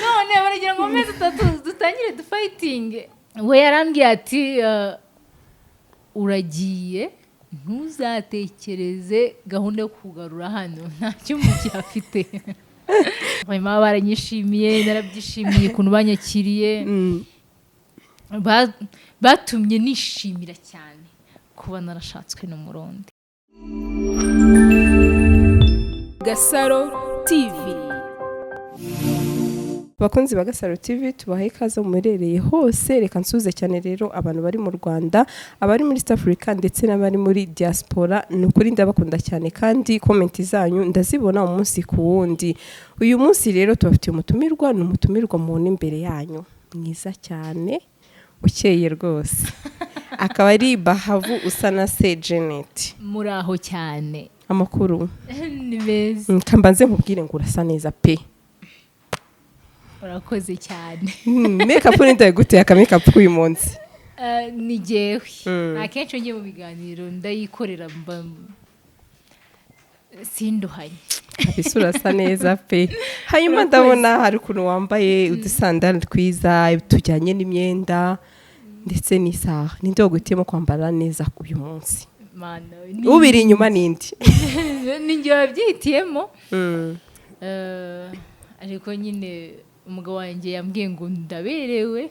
none baragira ngo meze dutangire dufighting. We yarambwiye ati uragiye ntuzatekereze gahunda yo kugarura hano nta cyumba cyafite. Bama baranyishimiye narabyishimiye kuntu banyakiriye. Batumye nishimira cyane kuba narashatswe n'umurundi. Gasaro TV. Bakunzi ba Gasaro TV tubaha ikaze mumerereye hose. Reka nsuze cyane rero abantu bari mu Rwanda, abari muri East Africa ndetse n'abari muri diaspora. Nukuri ndabakunda cyane kandi comment zanyu ndazibona umunsi ku wundi. Uyu munsi rero tubafitiye umutumirwa, n'umutumirwa muntu imbere yanyu mwiza cyane ukeye rwose. Akaba ari Bahavu usa na se Janet. Muraho cyane. Amakuru ni beza. Kambanze nkubwire ngo urasa neza pe. Urakoze cyane. Makeup ni ndaguteye aka makeup k'uyu munsi. Ni jewe. Akenshi ngiye mu biganiro ndayikorera sinduhanye. Isura asa neza pe. Hanyuma ndabona hari ukuntu wambaye udusandali twiza tujyanye n'imyenda ndetse n'isaha. Ninde wagutiyemo kwambara neza uyu munsi? Mana. Ubiri inyuma nindi. Ninjye wabyitiyemo. Ariko nyine umugabo wanjye yambwiye ngo ndaberewe.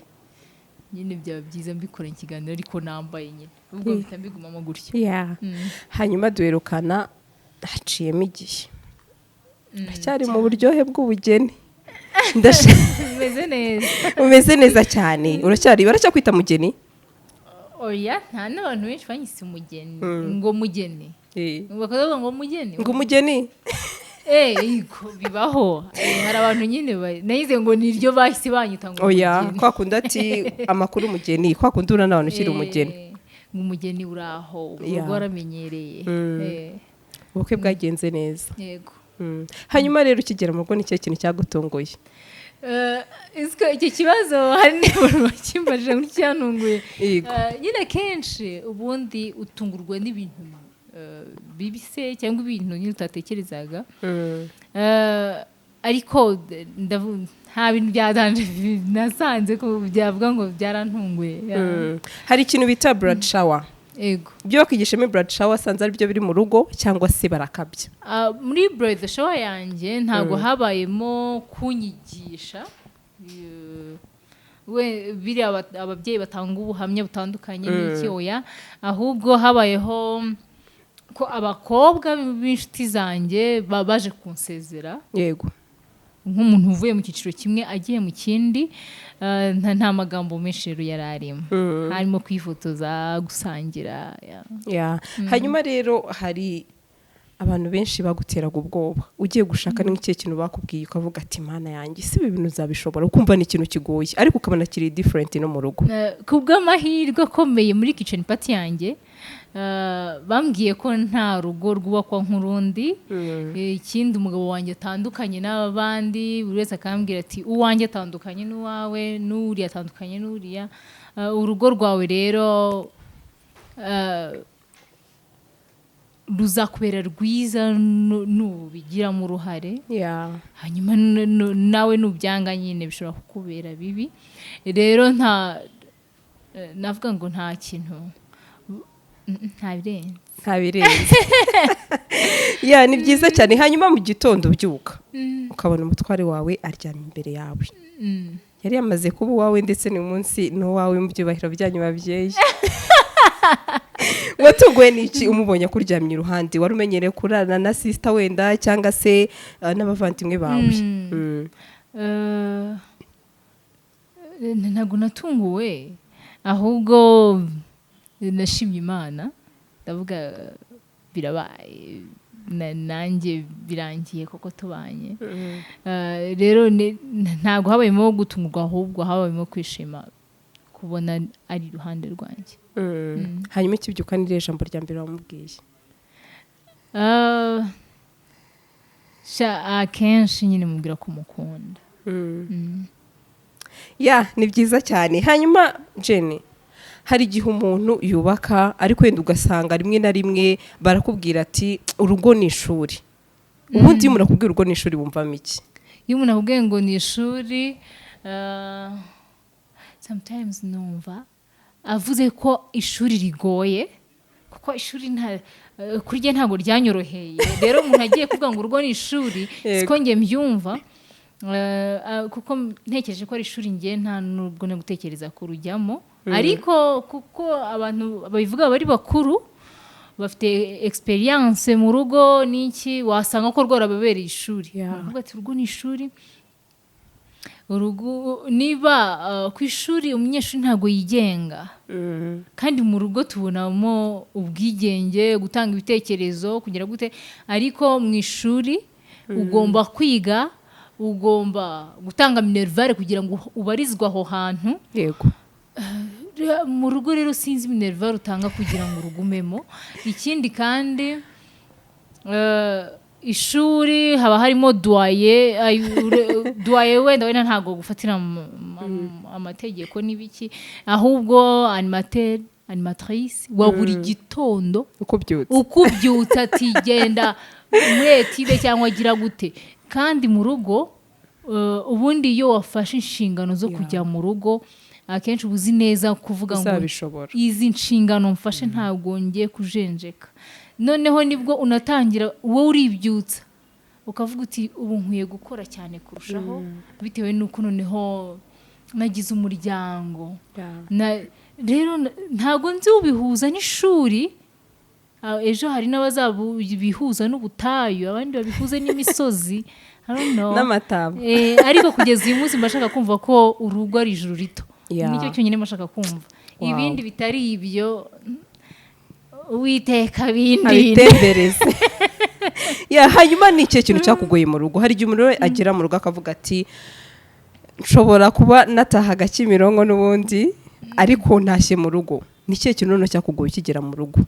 Nyine byaba byiza mbikora ikiganiro ariko nambaye nyine. Ubwo bitambigumamo gutyo. Yeah. Hanyuma duherukana haciyemo igihe. Cyari mu buryohe bw'ubugeni. Umeze neza. Umeze neza cyane. Baracyakwita mugeni? Oya, nta n'abantu benshi banyise umugeni. Ngo mugeni. Bakavuga ngo mugeni. Ngo mugeni. Iko bibaho. Hari abantu nyine nayize ngo niryo bahise banyita ngo mugeni. Oya, kwa kundi ati amakuru umugeni, kwa kundi urana abantu ukiri umugeni. Umugeni uraho, ubwo waramenyereye. Ubukwe bwagenze neza. Yego. Hanyuma rero ukigera mu rugo ni cyo kintu cyagutunguye? Icyo kibazo hari n'abantu bakimbaje ngo cyantunguye. Nyine kenshi ubundi utungurwa n'ibintu bibise cyangwa ibintu nyine utatekerezaga. Ariko nta bintu byadanje nasanze ko byavuga ngo byarantunguye. Hari ikintu bita blood shower. Ego. Byo kwigishamo blood shower sanze ari byo biri mu rugo cyangwa se barakabya? Muri blood shower yanjye ntago habayemo kunyigisha. Biri ababyeyi batanga ubuhamya butandukanye n'iki oya, ahubwo habayeho ko abakobwa b'inshuti zanjye baje kunsezera. Yego. Nk'umuntu uvuye mu cyiciro kimwe agiye mu kindi. Nta magambo menshi rero yararimo. Harimo kwifotoza, gusangira. Hanyuma rero hari abantu benshi baguteraga ubwoba. Ugiye gushaka n'icyo kintu bakubwiye ukavuga ati mana yanjye si ibi bintu zabishobora, ukumva ni ikintu kigoye ariko ukabona kiri different no mu rugo. Kubw'amahirwe akomeye muri kitchen party yanjye bambwiye ko nta rugo rwubakwa nk'urundi. Ikindi umugabo wanjye atandukanye n'abandi, buri wese akambwira ati uwanjye atandukanye n'uwawe, n'uri atandukanye n'uriya. Urugo rwawe rero ruzakubera rwiza nubigiramo uruhare. Hanyuma nawe nubyanga nyine bishobora kukubera bibi. Rero navuga ngo nta kintu ntabirenze. Ni byiza cyane. Hanyuma mu gitondo ubyuka ukabona umutware wawe aryamye imbere yawe. Yari yamaze kuba uwawe ndetse ni munsi n'uwawe mu byubahiro byanyu babyeyi. Watuguye n'iki umubonye kuryamye iruhande? Wari umenyereye kurana na sister wenda cyangwa se n'abavandimwe bawe? Ntago natunguwe, ahubwo nashimye Imana. Ndavuga birabaye, nanjye birangiye koko tubanye. Rero ntago habayemo gutungurwa, ahubwo habayemo kwishima kubona ari iruhande rwanjye. Hanyuma ikibyuka ni ijambo rya mbere wamubwiye? Akenshi nyine mubwira ko mukunda. Ni byiza cyane. Hanyuma Jenny, hari igihe umuntu yubaka ariko wenda ugasanga rimwe na rimwe barakubwira ati urugo ni ishuri. Ubundi murakubwira urugo ni ishuri wumvamo iki? iyo umuntu akubwiye ngo ni ishuri sometimes numva avuze ko ishuri rigoye kuko ishuri kuri jye ntabwo ryanyoroheye rero umuntu agiye kuvuga ngo urugo ni ishuri siko njye mbyumva kuko ntekereje ko ari ishuri njye nta nubwo no gutekereza kurujyamo ariko kuko abantu babivuga bari bakuru bafite experience mu rugo n'iki wasanga ko rwarababereye ishuri bavuga ati urugo ni ishuri niba ku ishuri umunyeshuri ntabwo yigenga kandi mu rugo tubonamo ubwigenge gutanga ibitekerezo kugira gute ariko mu ishuri ugomba kwiga ugomba gutanga minervare kugira ngo ubarizwe aho hantu yego mu rugo rero sinzi minervare utanga kugira ngo urugumemo ikindi kandi ishuri haba harimo duaye wenda ntabwo gufatira amategeko n'ibiki ahubwo animatrice wa buri gitondo uko ubyutse ati genda muri etide cyangwa agira gute kandi mu rugo ubundi iyo wafashe inshingano zo kujya mu rugo akenshi uba uzi neza kuvuga ngo izi nshingano mfashe ntabwo ngiye kujenjeka noneho nibwo unatangira wowe uribyutsa ukavuga uti ubu nkwiye gukora cyane kurushaho bitewe n'uko noneho nagize umuryango rero ntabwo nzi ubihuza n'ishuri ejo hari n'abazabihuza n'ubutayu abandi babihuze n'imisozi n'amataba ariko kugeza uyu munsi mbashaka kumva ko urugo ari ijuru rito nicyo cyonyine mbashaka kumva ibindi bitari ibyo Uwiteka abitembereze hanyuma ni icyo kintu cyakugoye mu rugo hari igihe umuntu agera mu rugo akavuga ati nshobora kuba natahaga Kimironko n'ubundi ariko ntashye mu rugo ni icyo kintu noneho cyakugoye ukigera mu rugo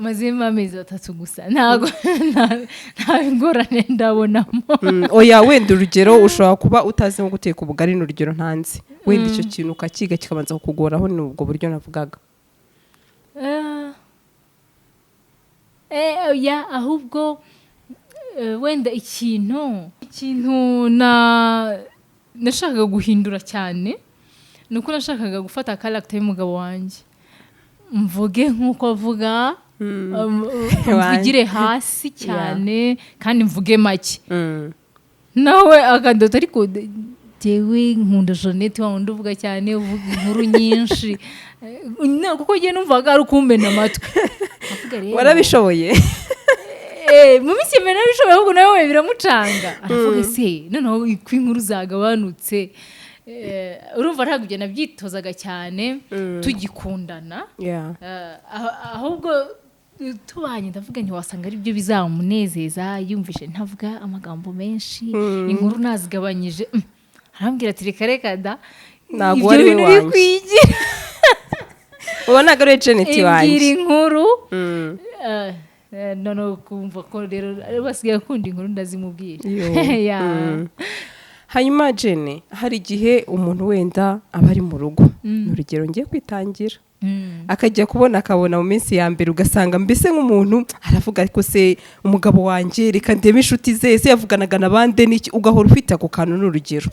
mazima amezi 3 gusa nta ngorane ndabonamo oya wenda urugero ushobora kuba utazi nko guteka ubugari n'urugero ntanzi wenda icyo kintu ukakiga kikabanza kukugoraho ni ubwo buryo navugaga ahubwo wenda ikintu nashakaga guhindura cyane ni uko nashakaga gufata character y'umugabo wanjye mvuge nk'uko avuga mvugire hasi cyane kandi mvuge make nawe akadota ariko jewe nkunda Jeanette wa wundi uvuga cyane uvuga inkuru nyinshi kuko njye numvaga ari ukumbena amatwi warabishoboye mu minsi mbere nabishoboye ahubwo nawe biramucanga aravuga se noneho inkuru zagabanutse urumva ntabwo ibyo nabyitozaga cyane tugikundana ahubwo tubanye ndavuga ntiwasanga ari byo bizamunezeza yumvishe ntavuga amagambo menshi inkuru nazigabanyije arambwira ati reka da ntabwo wari we wanjye ubona ko ari Jeanette wanjye ngira inkuru noneho kumva ko rero basigaye akunda inkuru ndazimubwira hanyuma Jene hari igihe umuntu wenda aba ari mu rugo urugero ngiye kwitangira akajya akabona mu minsi ya mbere ugasanga mbese nk'umuntu aravuga ariko se umugabo wanjye reka ndebe inshuti ze yavuganaga n'abandi n'iki ugahora ufite ako kantu n'urugero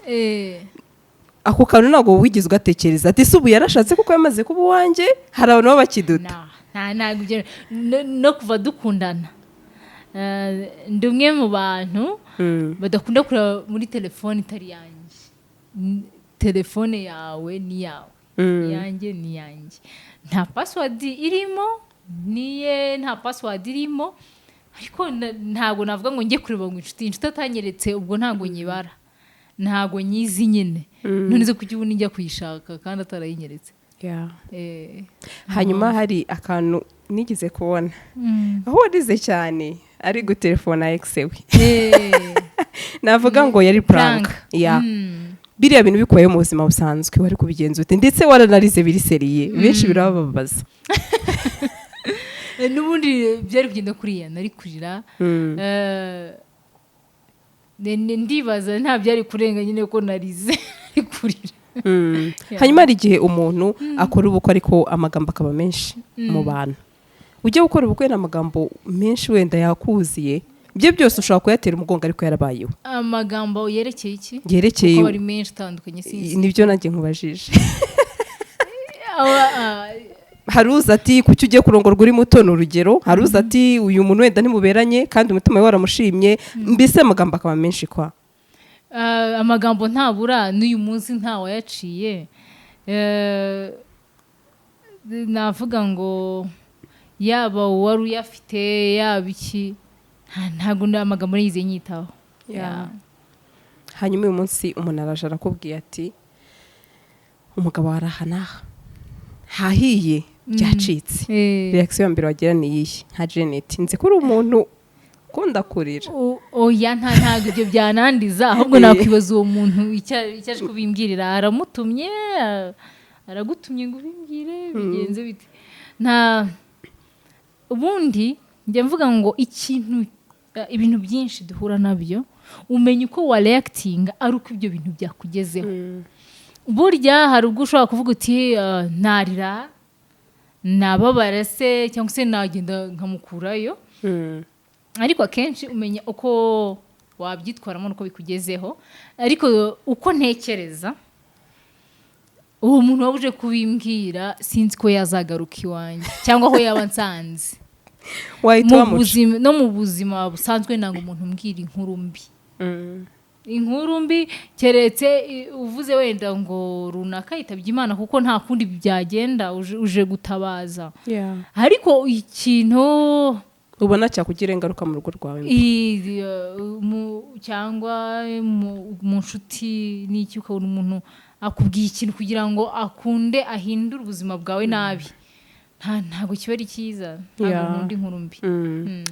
ako kantu ntabwo wigeze ugatekereza ati se ubu yarashatse kuko yamaze kuba uwanjye hari abantu baba bakiduta no kuva dukundana ndi umwe mu bantu badakunda kureba muri telefone itari yanjye telefone yawe ni yawe yanjye ni yanjye nta password irimo niye nta password irimo ariko ntabwo navuga ngo njye kureba ngo inshuti atanyeretse ubwo ntabwo nyibara ntabwo nyizi nyine none zo kuki ubu njya kuyishaka kandi atarayinyeretse hanyuma hari akantu nigeze kubona aho warize cyane ari gutelefona exe we navuga ngo yari prank biriya bintu bikubaye mu buzima busanzwe wari kubigenza ute ndetse waranarize biri seriye benshi birababaza n'ubundi byari kugenda kuriya nari kurira ndibaza nta byari kurenga nyine ko narize ari kurira hanyuma hari igihe umuntu akora ubukwe ariko amagambo akaba menshi mu bantu ujya gukora ubukwe n'amagambo menshi wenda yakuziye byo byose ushobora kuyatera umugongo ariko yarabayeho. Amagambo yerekeye iki? Yerekeye kuko bari menshi atandukanye sinzi. Nibyo nanjye nkubajije. Hari uza ati kuki ugiye kurongorwa uri muto n'urugero, hari uza ati uyu muntu wenda ntimuberanye kandi umutima we waramushimye, mbese amagambo akaba menshi kwa. Amagambo ntabura n'uyu munsi ntawayaciye. Navuga ngo yaba wari uyafite yaba iki ntabwo amagambo yize nyitaho. Hanyuma uyu munsi umuntu araje arakubwiye ati umugabo warahanaha hahiye byacitse, reaction ya mbere wagira ni iyi nka Janet, nzi ko uri umuntu ukunda kurira. Oya ntabwo ibyo byanandiza, ahubwo nakwibaza uwo muntu icyaje kubimbwirira, aramutumye aragutumye ngo ubimbwire bigenze bite. Nta ubundi njye mvuga ngo ibintu byinshi duhura nabyo umenye uko wa reacting ari uko ibyo bintu byakugezeho. Burya hari ubwo ushobora kuvuga uti narira nababara se cyangwa se nagenda nkamukurayo, ariko akenshi umenya uko wabyitwaramo nuko bikugezeho. Ariko uko ntekereza uwo muntu wabuje kubimbwira sinzi ko yazagaruka iwanjye cyangwa aho yaba nsanze. No mu buzima busanzwe nanga umuntu umbwira inkuru mbi. Inkuru mbi keretse uvuze wenda ngo runaka yitabye Imana kuko nta kundi byagenda uje gutabaza. Ariko ikintu ubona cyakugira ingaruka mu rugo rwawe cyangwa mu nshuti n'iki, ukabona umuntu akubwiye ikintu kugira ngo akunde ahindure ubuzima bwawe nabi, ntabwo kiba ari cyiza, ntabwo nkunda inkuru mbi.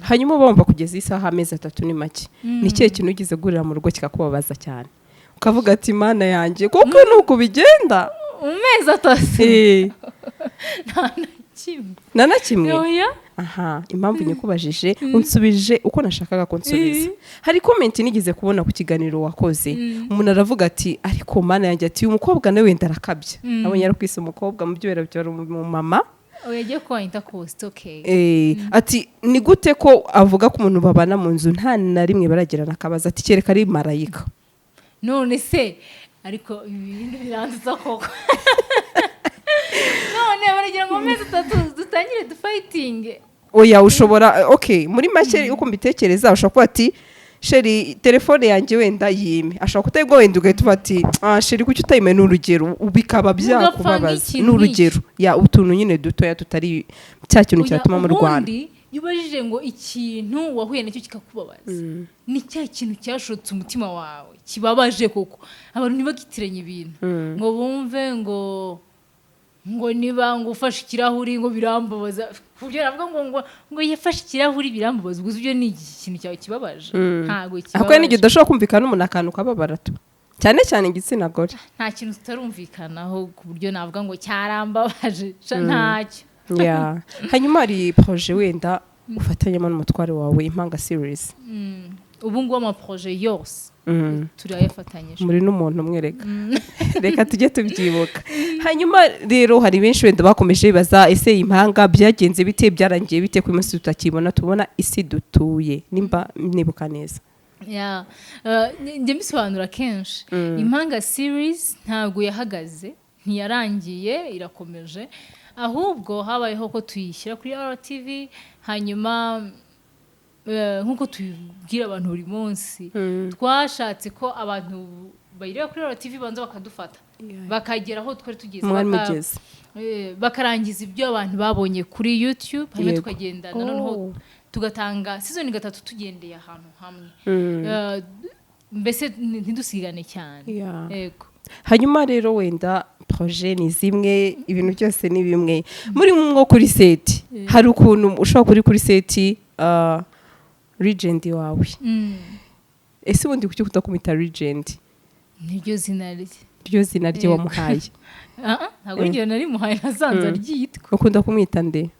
Hanyuma bumva kugeza isaha amezi 3 ni make, ni ikihe kintu ugize gurira mu rugo kikakubabaza cyane ukavuga ati Mana yanjye koko nuko bigenda mu mezi 3? Nta na kimwe. Aha, impamvu nyikubajije unsubije uko nashakaga ko nsubiza. Hari comment nigize kubona ku kiganiro wakoze, umuntu aravuga ati ariko Mana yanjye ati uyu mukobwa nawe wenda arakabya. Abonye ari kwisa umukobwa mu byo byari mu mama. Oyagiye kwita cost, okay. Ati ni gute ko avuga ko umuntu babana mu nzu nta na rimwe baragirana akabaza ati kereka ari marayika. None se ariko ibintu biranditse koko. None baragira ngo mezi 3 dutangire fighting. Oya ushobora okay, muri make uko mbitekereza ushobora kuba ati sheri telefone yanjye wenda yime, ashobora kutayibwo wenda ugahita ati sheri kuki utayime n'urugero ubikaba byakubabaza n'urugero ya utuntu nyine dutoya tutari cya kintu cyatuma mu Rwanda. Yubajije ngo ikintu wahuye nacyo kikakubabaza ni cya kintu cyashotse umutima wawe kibabaje koko. Abantu ntibagitiranye ibintu ngo bumve ngo niba ngo ufashe ikirahuri ngo birambabaza, kubyo navuga ngo yafashe ikirahuri birambabaza, ubwo ibyo ni ikintu cyawe kibabaje. Ntago kibabaje. Akwe n'igi udashobora kumvikana umuntu akantu kababara tu, cyane cyane igitsina gore. Nta kintu tutarumvikanaho ku buryo navuga ngo cyarambabaje ntacyo. Hanyuma ari projet wenda ufatanyemo n'umutware wawe Impanga series. Ubu ngubu ama projet yose turayafatanyije muri n'umuntu umwereka. Reka tujye tubyibuka. Hanyuma rero hari benshi wenda bakomeje bibaza ese Impanga byagenze bite, byarangiye bite ku munsi tutakibona tubona isi dutuye, nimba nibuka neza. Njye mbisobanura kenshi Impanga series ntabwo yahagaze, ntiyarangiye, irakomeje, ahubwo habayeho ko tuyishyira kuri RTV. Hanyuma nkuko tubwira abantu buri munsi twashatse ko abantu bayireba kuri RTV banza bakadufata bakagera aho twari tugeze, bakarangiza ibyo abantu babonye kuri YouTube, hanyuma tukagenda noneho tugatanga season 3 tugendeye ahantu hamwe, mbese ntidusigane cyane. Yego. Hanyuma rero wenda projet ni zimwe, ibintu byose ni bimwe. Muri mwo kuri set hari ukuntu ushobora kuri set legend wawe. Ese ubundi kuki kutakumita legend? Niryo zina rye wamuhaye. Ntabwo ryo nari muhaye, nasanze aryitwa. Ukunda kumwita nde?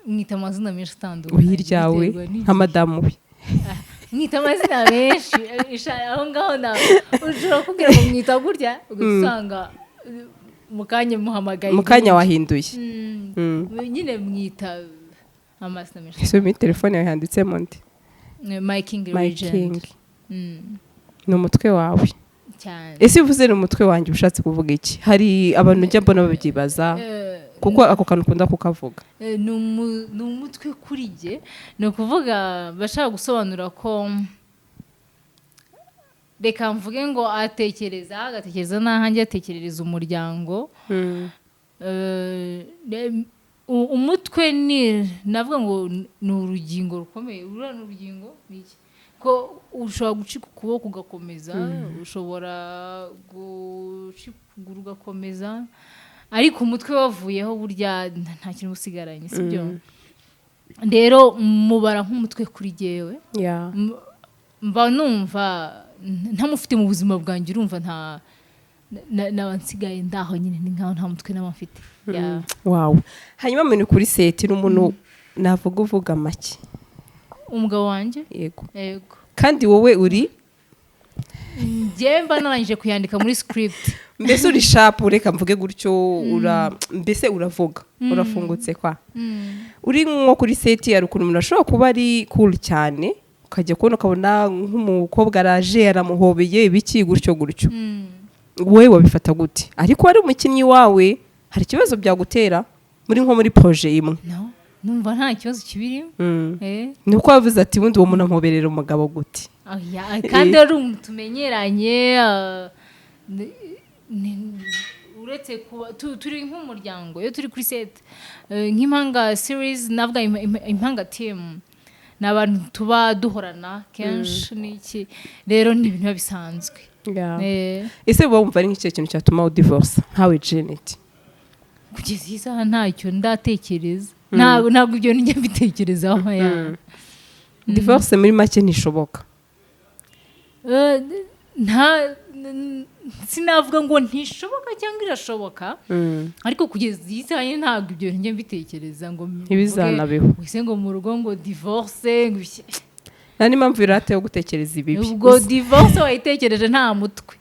Mwita amazina menshi atandukanye. Uhiryawe nka madamu we. Mwita amazina menshi, aho ngaho nawe ushobora kubwira ngo mwita gutya ugasanga mukanya muhamagaye, mukanya wahinduye. Nyine mwita amazina menshi. Ese mi telefone yawe handitsemo nde? My King My Legend. King. Ni umutwe wawe cyane. ese uvuze ni umutwe wanjye ushatse kuvuga iki? Hari abantu njya mbona babyibaza kuko ako kantu ukunda kukavuga. Ni umutwe kuri jye, ni ukuvuga bashaka gusobanura ko reka mvuge ngo agatekereza n'ahanjye atekerereza umuryango. Umutwe navuga ngo ni urugingo rukomeye. Urura ni urugingo n'iki ko ushobora gucika ukuboko ugakomeza, ushobora gucika ukuguru ugakomeza, ariko umutwe wavuyeho burya nta kintu usigaranye, sibyo? Rero mubara nk'umutwe kuri jyewe. Mba numva ntamufite mu buzima bwanjye, urumva naba nsigaye ndaho nyine, ni nkaho nta mutwe naba mfite. Wow. Hanyuma mwe kuri seti n'umuntu navuga uvuga make. Umugabo wanjye? Yego. Yego. Kandi wowe uri njye mba narangije kuyandika muri script. Mbese uri sharp, reka mvuge gutyo, mbese uravuga, urafungutse kwa. Uri nko kuri seti hari ukuntu umuntu ashobora kuba ari cool cyane, ukajya kubona ukabona nk'umukobwa araje aramuhobeye ibiki gutyo. Wowe wabifata gute? Ariko ari umukinnyi wawe hari ikibazo byagutera muri nko muri projet imwe? No, numva nta kibazo kibirimo. Nuko wavuze ati wundi uwo muntu amhoberera umugabo gute? Kandi ari tumenyeranye, uretse kuba turi nk'umuryango. Iyo turi kuri set nk'impanga series, navuga impanga team, ni abantu tuba duhorana kenshi n'iki, rero ni ibintu bisanzwe. Ese wumva ari nk'icyo kintu cyatuma udivorce nkawe Janet? Kugeza iyi saha ntacyo ndatekereza, ntabwo ibyo njya mbitekerezaho. Divorce muri make ntishoboka? Sinavuga ngo ntishoboka cyangwa irashoboka, ariko kugeza iyi saha ntabwo ibyo njya mbitekereza ngo ntibizanabeho wese ngo mu rugo ngo divorce. Nani mpamvu irate yo gutekereza ibibi? Ubwo divorce wayitekereje nta mutwe.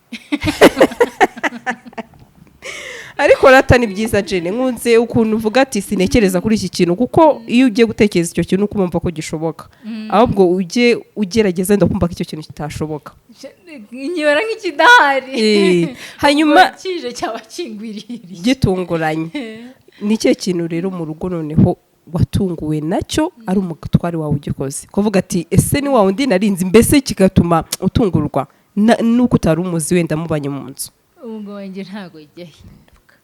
Ariko rata ni byiza Jene, nkunze ukuntu uvuga ati sinekereza kuri iki kintu, kuko iyo ugiye gutekereza icyo kintu ukumva ko gishoboka, ahubwo ujye ugerageza ndakumva ko icyo kintu kitashoboka. Nyibara nk'ikidahari. Hanyuma kije cyaba kingwiririye gitunguranye. Ni cyo kintu rero mu rugo noneho watunguwe nacyo ari umutwari wawe ugikoze, kuvuga ati ese ni wa wundi narinzi, mbese kigatuma utungurwa nuko utari umuzi wenda mubanye mu nzu? Ubwo wanjye ntago ijya hinduka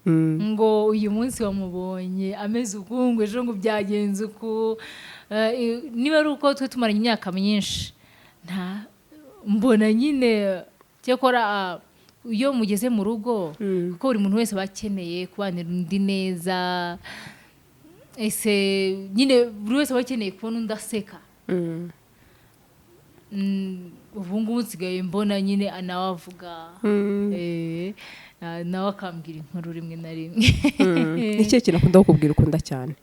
ngo uyu munsi wamubonye ameze ukungu, ejo ngo byagenze uku. Niba ari uko twe tumaranye imyaka myinshi, mbona nyine cyakora iyo mugeze mu rugo, kuko buri muntu wese aba akeneye kubanira undi neza. Ese nyine buri wese aba akeneye kubona undi aseka. Ubu ngubu nsigaye mbona nyine nawe avuga, nawe akambwira inkuru rimwe na rimwe. Ni cyo kintu akunda kukubwira ukunda cyane?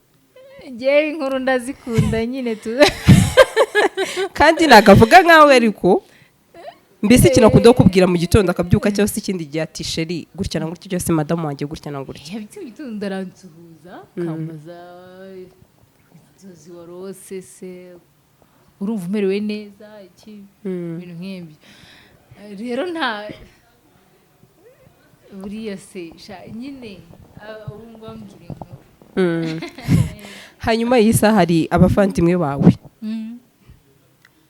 Njyewe inkuru ndazikunda nyine kandi nagavuga nkawe, ariko mbese ikintu akunda kukubwira mu gitondo akabyuka, cyangwa se ikindi gihe ati sheri gutya na gutya, cyose madamu wanjye gutya na gutya. Mu gitondo ndaransuhuza, kambaza inzozi warose se, urumva umerewe neza iki, ibintu nk'ibyo. Rero buriya se nyine urumva mbwira inkuru. Hanyuma iyi saha hari abavandimwe bawe,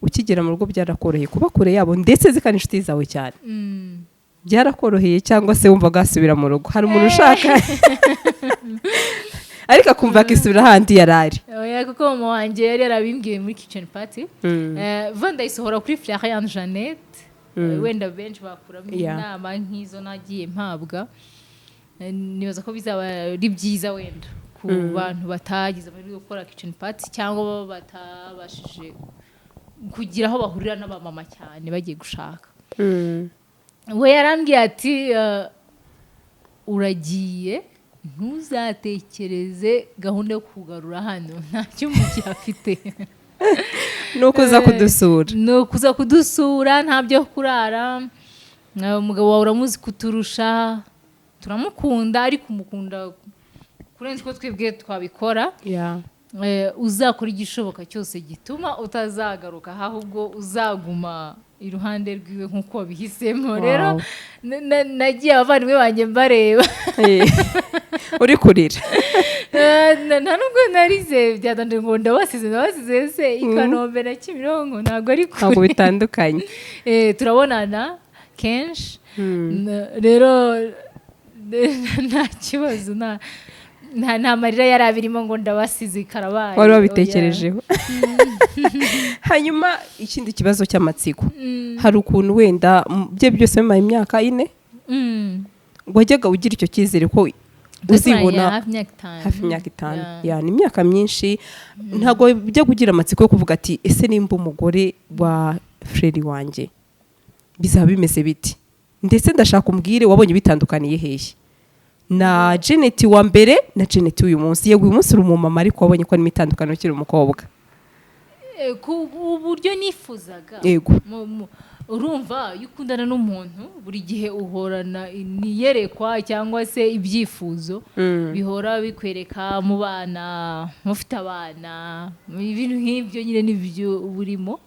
ukigera mu rugo byarakoroheye kuba kure yabo ndetse zikana inshuti zawe cyane? Byarakoroheye cyangwa se wumva gasubira mu rugo? Hari umuntu ushaka ariko akumva akisubira ahandi yarari? Kuko mama wanjye yari yarabimbwiye muri kitchen party. Vanda isohora kuri Florian Janet, wenda benshi bakuramo inama nk'izo nagiye mpabwa. Nibaza ko bizaba ari byiza wenda ku bantu batagize amahirwe yo gukora kitchen party, cyangwa batabashije kugira aho bahurira n'abamama cyane bagiye gushaka. We yarambwiye ati uragiye, ntuzatekereze gahunda yo kugarura hano, nta cyumba cyafite. Nukuza kudusura, nta byo kurara. Umugabo wawe uramuzi kuturusha, turamukunda, ariko umukunda kurenza uko twebwe twabikora. uzakora igishoboka cyose gituma utazagaruka ahubwo uzaguma iruhande rwiwe nk'uko wabihisemo. Rero nagiye abavandimwe banjye mbareba uri kurira. nta nubwo narize byadande ngo ndabasize se i Kanombe na Kimironko ntabwo ari kure, ntabwo bitandukanye. turabonana kenshi. Rero nta kibazo, nta marira yari abirimo ngo ndabasize karabaye. Wari wabitekerejeho. Hanyuma ikindi kibazo cy'amatsiko, hari ukuntu wenda bye byose bimaye imyaka 4 wajyaga ugira icyo cyizere ko uzibona hafi imyaka 5. Ya ni imyaka myinshi, ntabwo bijya kugira amatsiko yo kuvuga ati ese nimba umugore wa freri wanjye bizaba bimeze biti, ndetse ndashaka umbwire wabonye bitandukaniye hehe na Janet wa mbere na Janet uyu munsi. Yego uyu munsi uri umumama ariko wabonye ko ari mitandukano kiri umukobwa ku buryo nifuzaga. Yego urumva iyo ukundana n'umuntu buri gihe uhorana niyerekwa cyangwa se ibyifuzo bihora bikwereka mu bana, mufite abana, ibintu nk'ibyo nyine n'ibyo burimo.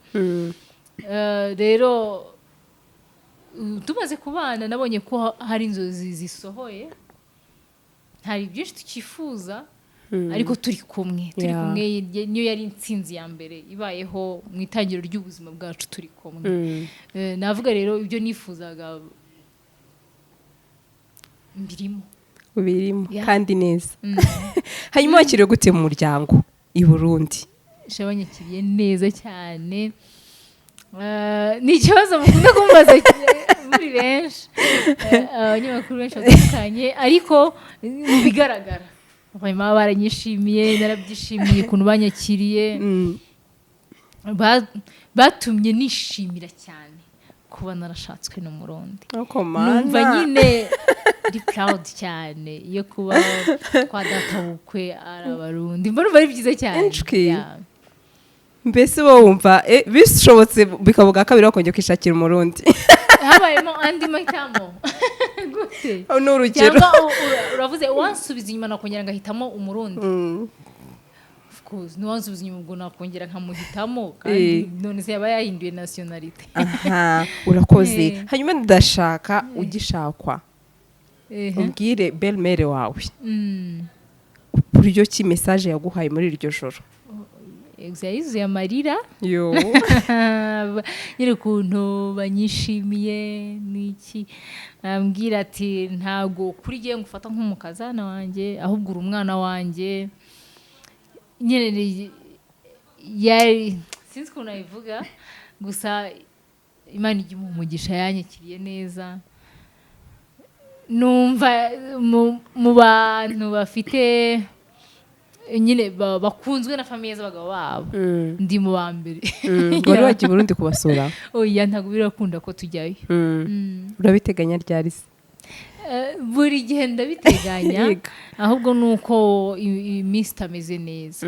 Rero tumaze kubana nabonye ko hari inzozi zisohoye, hari byinshi tukifuza, ariko turi kumwe niyo yari intsinzi ya mbere ibayeho mu itangiro ry'ubuzima bwacu, turi kumwe. Navuga rero ibyo nifuzaga birimo kandi neza. Hanyuma wakiriwe gute mu muryango i Burundi? Shabanyakiriye neza cyane. Ni ikibazo mukunda kumbaza muri benshi, abanyamakuru benshi batandukanye, ariko mu bigaragara baba baranyishimiye, narabyishimiye ukuntu banyakiriye, batumye nishimira cyane kuba narashatswe n'umurundi. Numva nyine ndi proud cyane yo kuba kwa data bukwe ari abarundi, mbona ari byiza cyane. Mbese wowe wumva bishobotse bikavuga kabiri wakongera kwishakira umurundi? Habayemo andi mahitamo gute? Ni urugero uravuze wansubiza inyuma nakongera ngahitamo umurundi. Of course niwansubiza inyuma ubwo nakongera nkamuhitamo, kandi none se yaba yahinduye nationality. Urakoze. Hanyuma ndashaka ugishakwa umbwire belle-mère wawe uburyo ki message yaguhaye muri iryo joro. Yuzuye amarira nyiri ukuntu banyishimiye n'iki, ambwira ati ntago kuri giye ngufata nk'umukazana wanjye ahubwo uri umwana wanjye. Nyine yari sinzi ukuntu nabivuga, gusa Imana ijya umugisha, yanyakiriye neza. Numva mu bantu bafite nyine bakunzwe na famiye z'abagabo babo ndi mu ba mbere. Wari wagiye Burundi kubasura? Oya, ntabwo birakunda ko tujyayo. Urabiteganya ryari se? Buri gihe ndabiteganya, ahubwo nuko iminsi itameze neza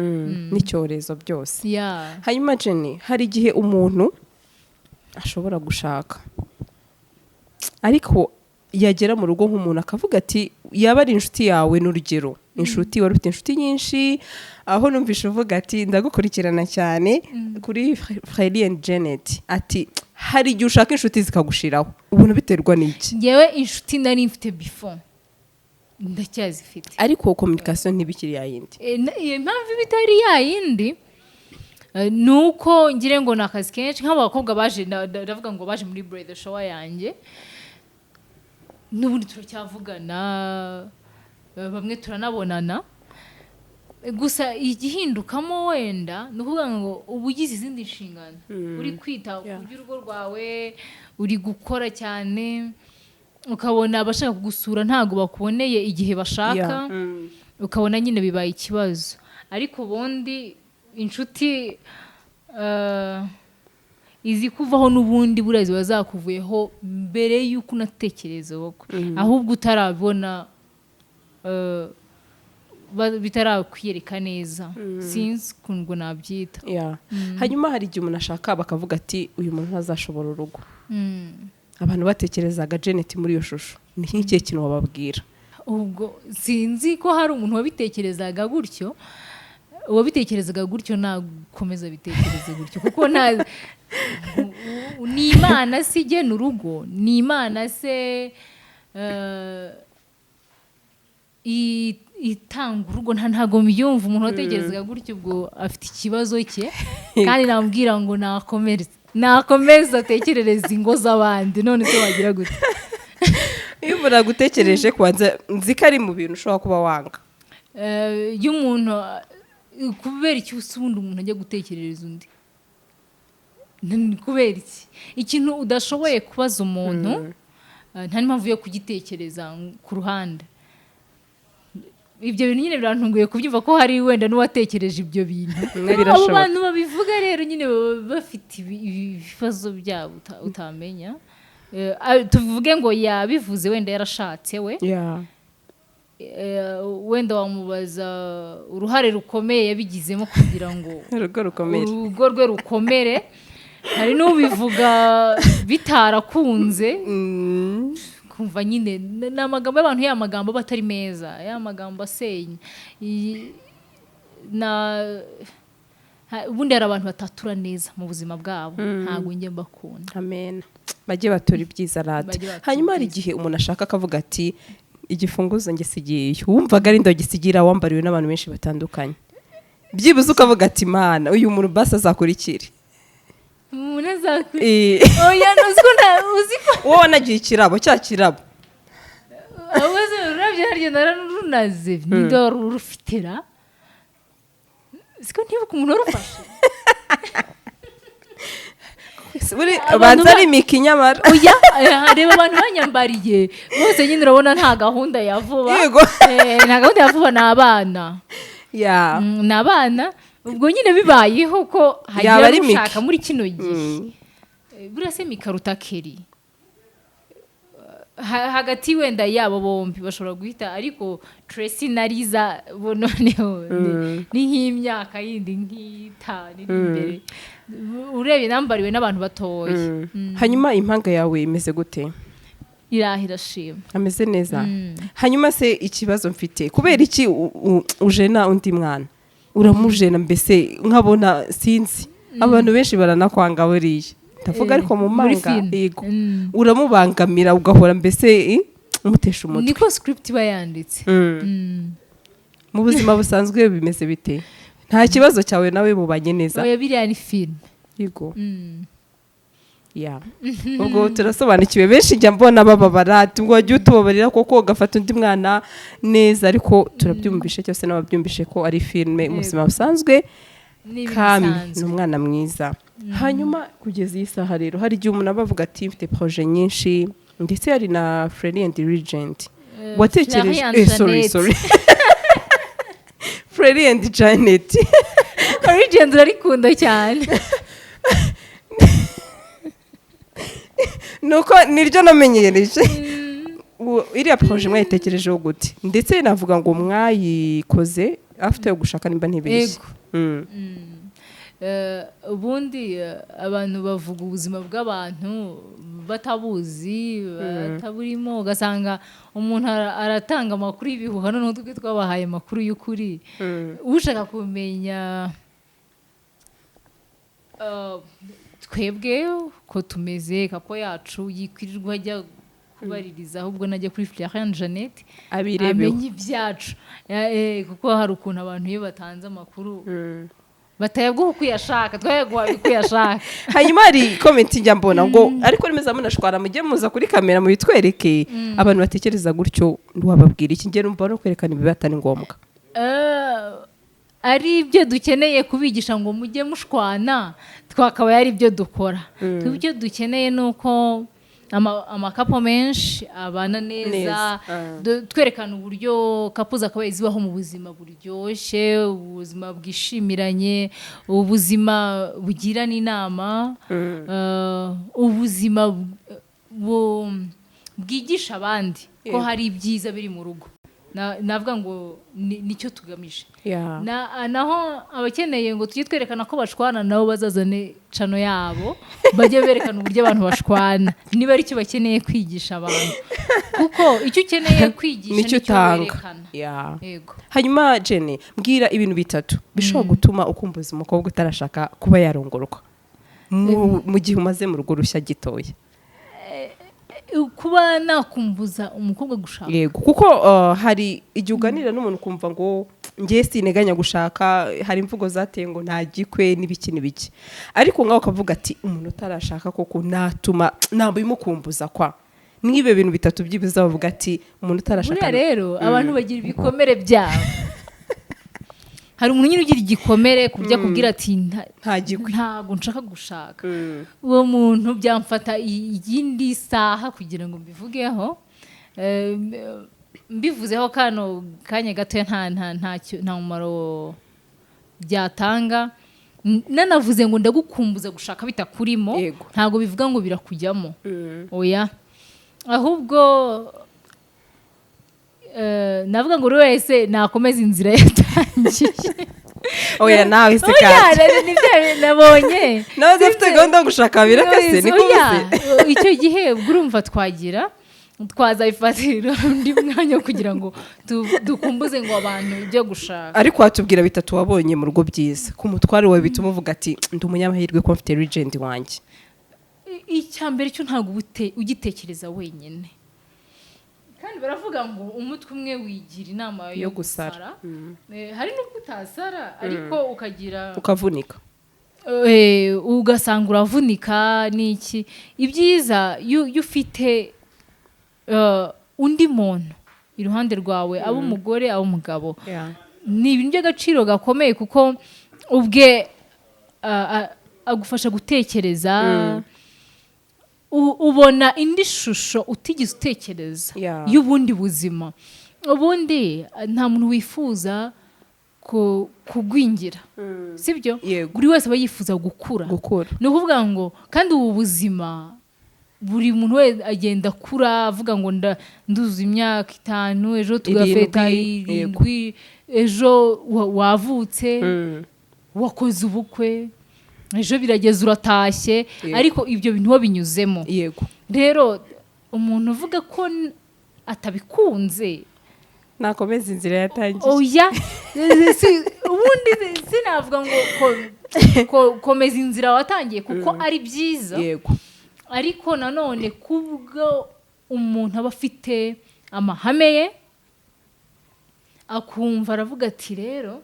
n'icyorezo byose. Hanyuma Jenny, hari igihe umuntu ashobora gushaka ariko yagera mu rugo nk'umuntu akavuga ati yaba ari inshuti yawe, n'urugero inshuti wari ufite inshuti nyinshi, aho numvishe uvuga ati ndagukurikirana cyane kuri Fredy and Janet, ati hari igihe ushaka inshuti zikagushiraho, ubuntu biterwa n'iki? Ngewe inshuti nari mfite before ndacyazifite, ariko communication ntibikiri yayindi. Impamvu bitari yayindi nuko ngire ngo nakazi kenshi nk'abakobwa baje, ndavuga ngo baje muri brother shower yanjye, n'ubundi turacyavugana, bamwe turanabonana, gusa igihindukamo wenda ni ukuvuga ngo uba ugize izindi nshingano, uri kwita ku by'urugo rwawe, uri gukora cyane, ukabona abashaka kugusura ntabwo bakuboneye igihe bashaka, ukabona nyine bibaye ikibazo. Ariko ubundi inshuti izi kuvaho n'ubundi buriya ziba zakuvuyeho mbere y'uko unatekereza ubukwe, ahubwo utarabona bitarakwiyereka neza. Sinzi ukuntu nabyita. Hanyuma hari igihe umuntu ashaka bakavuga ati uyu muntu ntazashobora urugo, abantu batekerezaga Janet muri iyo shusho, ni nk'ikihe kintu wababwira? Ubwo sinzi ko hari umuntu wabitekerezaga gutyo, uwabitekerezaga gutyo nakomeza bitekereze gutyo kuko nta ni Imana se igena urugo, ni Imana se itanga urugo. Ntago mbyumva umuntu watekerezaga gutyo ubwo afite ikibazo cye kandi namubwira ngo nakomeza atekerereza ingo z'abandi. None se wagira gute? iyo umuntu gutekereje kwanza nzi ko ari mu bintu ushobora kuba wanga y'umuntu kubera iki usundi umuntu ajya gutekerereza undi kubera iki ikintu udashoboye kubaza umuntu nta n'impamvu yo kugitekereza ku ruhande. Ibyo bintu nyine birantunguye kubyumva ko hari wenda n'uwatekereje ibyo bintu. Abo bantu babivuga rero nyine bafite ibibazo byabo utamenya. Tuvuge ngo yabivuze wenda yarashatse we, wenda wamubaza uruhare rukomeye yabigizemo kugira ngo urugo rwe rukomere. Hari n'ubivuga bitarakunze kumva nyine n'amagambo y'abantu, ya magambo batari meza, ya magambo asenya. Ubundi hari abantu batatura neza mu buzima bwabo, ntabwo njye mbakunda. Amen. Bajye batura ibyiza rati. Hanyuma hari igihe umuntu ashaka akavuga ati igifunguzo ngisigiye, wumvaga ari ndagisigira wambariwe n'abantu benshi batandukanye, byibuze ukavuga ati Mana uyu muntu basi azakurikire. Umuntu azakurikire oya uziko wowe wanagiye ikirabo cya kirabo abaze urabye harya nararunaze nido rufitera siko ntibuka umuntu warufashe buri abanza ari mikinyamara. Oya reba abantu banyambariye bose nyine urabona nta gahunda ya vuba. Nta gahunda ya vuba n'abana. N'abana ubwo nyine bibayeho ko hagira gushaka muri kino gihe. Buriya se mikaruta keri hagati wenda yabo bombi bashobora guhita, ariko Tracy na Liza bo noneho ni nk'imyaka yindi nk'itanu imbere. Urebye nambariwe n'abantu batoye. Hanyuma impanga yawe imeze gute? Irahira shima. Ameze neza. Hanyuma se ikibazo mfite kubera iki ujena undi mwana? Uramujena mbese nkabona sinzi abantu benshi baranakwanga buriya. Ndavuga ariko mu manga yego uramubangamira ugahora mbese umutesha umutwe. Niko script iba yanditse. Mu buzima busanzwe bimeze bite? Nta kibazo cyawe nawe mubanye neza? Oya biriya ni film. Yego. Ubwo turasobanukiwe benshi njya mbona bababara ngo wajye utubabarira koko ugafata undi mwana neza, ariko turabyumvishe cyose n'ababyumvishe ko ari filme mu buzima busanzwe kami n'umwana mwiza. Hanyuma kugeza iyi saha rero hari igihe umuntu abavuga ati mfite projet nyinshi, ndetse hari na Freddy and Regent watekereje sorry Freddy and Janet Regent urarikunda cyane. Nuko niryo namenyereje. Iriya projet mwayitekerejeho gute? Ndetse navuga ngo mwayikoze afite yo gushaka nimba ntibeshye. Ubundi abantu bavuga ubuzima bw'abantu batabuzi bataburimo, ugasanga umuntu aratanga amakuru y'ibihuha noneho twe twabahaye amakuru y'ukuri. Ushaka kumenya twebwe ko tumeze kapo yacu yikwirirwa ajya kubaririza, ahubwo najya kuri Florian Janet amenye ibyacu, kuko hari ukuntu abantu iyo batanze amakuru batayaguha uko uyashaka, twayaguha uko uyashaka. Hanyuma hari comment njya mbona ngo ariko nimeza munashwara mujye muza kuri kamera mu bitwereke abantu batekereza gutyo, wababwira iki? Ngere umva no kwerekana ibibatani ngombwa. Ari ibyo dukeneye kubigisha ngo mujye mushwana, twakaba yari ibyo dukora. Ibyo dukeneye nuko amakapo menshi abana neza, twerekana uburyo kapo zakabaye zibaho mu buzima buryoshye, ubuzima bwishimiranye, ubuzima bugirana inama, ubuzima bwigisha abandi ko hari ibyiza biri mu rugo. navuga ngo nicyo tugamije. Yeah. Naho abakeneye ngo tujye twerekana ko bashwana nabo bazazane cano yabo bajye berekana uburyo abantu bashwana niba ari cyo bakeneye kwigisha abantu kuko icyo ukeneye kwigisha nicyo werekana. Yego. Hanyuma Jenny, mbwira ibintu bitatu bishobora gutuma ukumbuza umukobwa utarashaka kuba yarongorwa mu gihe umaze mu rugo rushya gitoya. Kuba nakumbuza umukobwa gushaka. Yego, kuko hari igihe uganira n'umuntu ukumva ngo ngiye sineganya gushaka, hari imvugo zateye ngo nta gikwe n'ibiki n'ibiki, ariko ngaho ukavuga ati umuntu utarashaka koko natuma ntabwo imukumbuza kwa nibe bintu bitatu byibuza bavuga ati umuntu utarashaka. Buriya rero abantu bagira ibikomere byabo. Hari umuntu nyine ugira igikomere kubya kubwira ati ntago nshaka gushaka. Uwo muntu byamfata iyindi saha kugira ngo mbivugeho. Mbivuzeho kanya gato nta mumaro byatanga. Nanavuze ngo ndagukumbuza gushaka bitakurimo, ntago bivuga ngo birakujyamo. Oya. Ahubwo navuga ngo buri wese nakomeza inzira yatangiye. Oya nawe se kandi. Oya nibyo nabonye. Nawe ufite gahunda yo gushaka birakase niko bise. Icyo gihe urumva twazabifatira undi mwanya kugira ngo dukumbuze ngo abantu byo gushaka. Ariko watubwira bitatu wabonye mu rugo byiza ku mutware wawe bituma uvuga ati ndi umunyamahirwe ko mfite legend wanjye. Icyambere cyo ntago ugitekereza wenyine. Kandi baravuga ngo umutwe umwe wigira inama yo gusara. Hari n'ubwo utasara ariko ukavunika. Ugasanga uravunika n'iki. Ibyiza ufite undi muntu iruhande rwawe, abo umugore abo umugabo. Ni ibintu by'agaciro gakomeye kuko ubwe agufasha gutekereza. Ubona indi shusho utigeze utekereza y'ubundi buzima. Ubundi nta muntu wifuza kugwingira, sibyo? Buri wese aba yifuza gukura. Ni ukuvuga ngo kandi ubu buzima buri muntu we agenda akura avuga ngo nduzuza imyaka 5, ejo tugafeta 7, ejo wavutse wakoze ubukwe, ejo birageze uratashye. Ariko ibyo bintu wabinyuzemo. Rero umuntu uvuga ko atabikunze nakomeza inzira yatangiye. Oya ubundi sinavuga ngo komeza inzira watangiye kuko ari byiza. Ariko nanone kubwo umuntu aba afite amahame ye akumva aravuga ati rero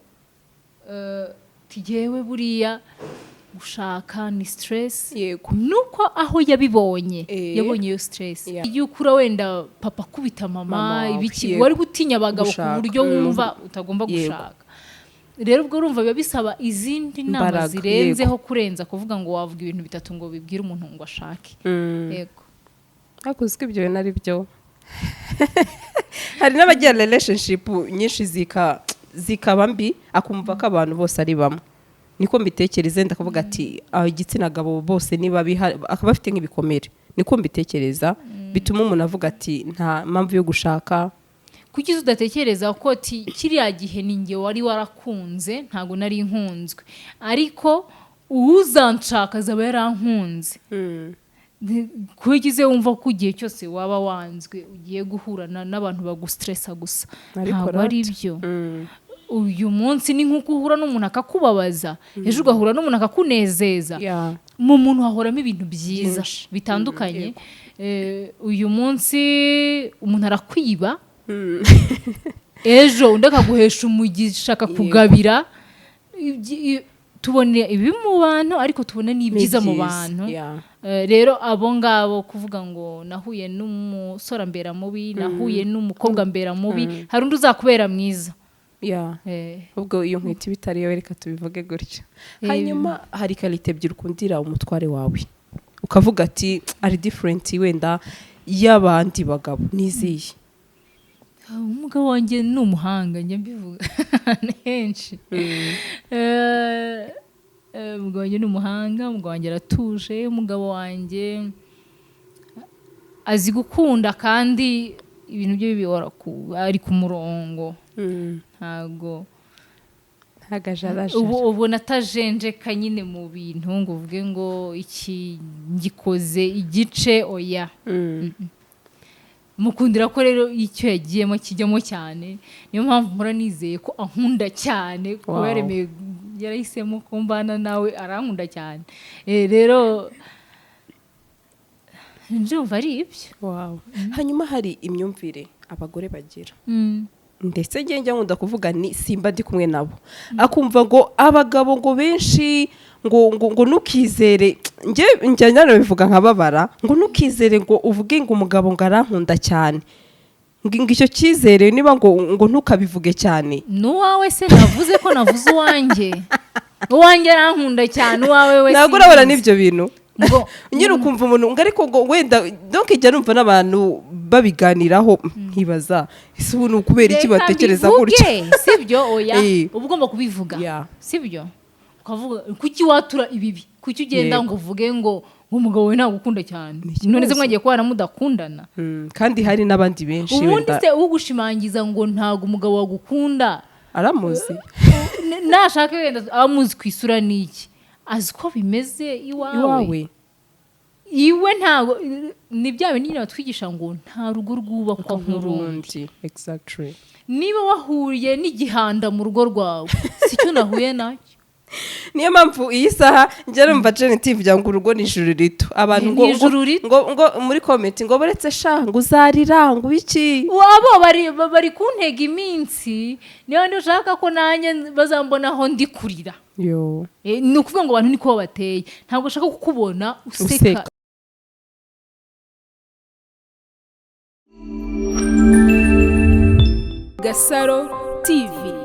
tigewe buriya gushaka ni stress. Nuko aho yabibonye yabonye iyo stress. Iyo ukura wenda papa kubita mama ibiki wari gutinya abagabo ku buryo wumva utagomba gushaka. Rero ubwo urumva biba bisaba izindi nama zirenzeho kurenza kuvuga ngo wavuga ibintu bitatu ngo bibwire umuntu ngo ashake. Yego. Akuzwe ibyo nari byo. Hari n'abagira relationship nyinshi zikaba mbi akumva ko abantu bose ari bamwe. Niko mbitekereza ndakavuga ati igitsina gabo bose niba akaba afite nk'ibikomere. Niko mbitekereza bituma umuntu avuga ati nta mpamvu yo gushaka. Kuki udatekereza ko kiriya gihe ninge wari warakunze ntago nari nkunzwe, ariko uzanshaka zaba yarankunze. Kugize wumva ko igihe cyose waba wanzwe ugiye guhura n'abantu bagustressa gusa. Ntabwo ari byo. Uyu munsi ni nk'uko uhura n'umuntu akakubabaza, ejo ugahura n'umuntu akakunezeza. Mu muntu hahoramo ibintu byiza bitandukanye. Uyu munsi umuntu arakwiba, ejo undi akaguhesha umugisha akakugabira. Tubone ibi mu bantu ariko tubone n'ibyiza mu bantu. Rero abo ngabo kuvuga ngo nahuye n'umusore mbera mubi, nahuye n'umukobwa mbera mubi, hari undi uzakubera mwiza. Ubwo iyo nkwita bitari yo reka tubivuge gutyo. Hanyuma hari kalite ebyiri ukundira umutware wawe ukavuga ati ari different wenda y'abandi bagabo niziye. Umugabo wanjye ni umuhanga njye mbivuga henshi. Umugabo wanjye ni umuhanga, umugabo wanjye aratuje, umugabo wanjye azi gukunda kandi ibintu bye bibora ari ku murongo ntago hagajaraje ubu natajenjeka nyine mu bintu ngo uvuge ngo iki ngikoze igice oya mukundira ko rero icyo yagiyemo kijyamo cyane niyo mpamvu mpora nizeye ko ankunda cyane kuba yarahisemo kumbana nawe arankunda cyane rero ndumva ari ibyo hanyuma hari imyumvire abagore bagira ndetse njya nkunda kuvuga ni simba ndi kumwe nabo akumva ngo abagabo ngo benshi ngo nukizere njya nanabivuga nkababara ngo nukizere ngo uvuge ngo umugabo ngo arankunda cyane ngo icyo cyizere niba ngo ntukabivuge cyane n'uwawe se navuze ko navuze uwanjye arankunda cyane uwawe we ntabwo urabona n'ibyo bintu nyine ukumva umuntu ngo ariko ngo wenda donc ijya numva n'abantu babiganiraho nkibaza ese ubu ni ukubera iki batekereza gutya sibyo oya uba ugomba kubivuga sibyo ukavuga kuki watura ibibi kuki ugenda ngo uvuge ngo umugabo we ntabwo ukunda cyane none se mwagiye kubana mudakundana kandi hari n'abandi benshi ubundi se ugushimangiza ngo ntabwo umugabo wagukunda aramuzi nashaka wenda amuzi ku isura n'iki azi ko bimeze iwawe iwe ntabwo ni bya bintu nyine batwigisha ngo nta rugo rwubakwa nk'urundi niba wahuriye n'igihanda mu rugo rwawe si cyo nahuye nacyo niyo mpamvu iyi saha njya numva Genetieve kugira ngo urugo ni ijuru rito abantu ngo muri comment ngo baretse sha ngo uzarira ngo biki wabo bari kuntega iminsi niyo ndashaka ko nanjye bazambonaho ndi kurira ni ukuvuga ngo abantu niko bateye ntabwo ushaka kukubona useka Gasaro TV.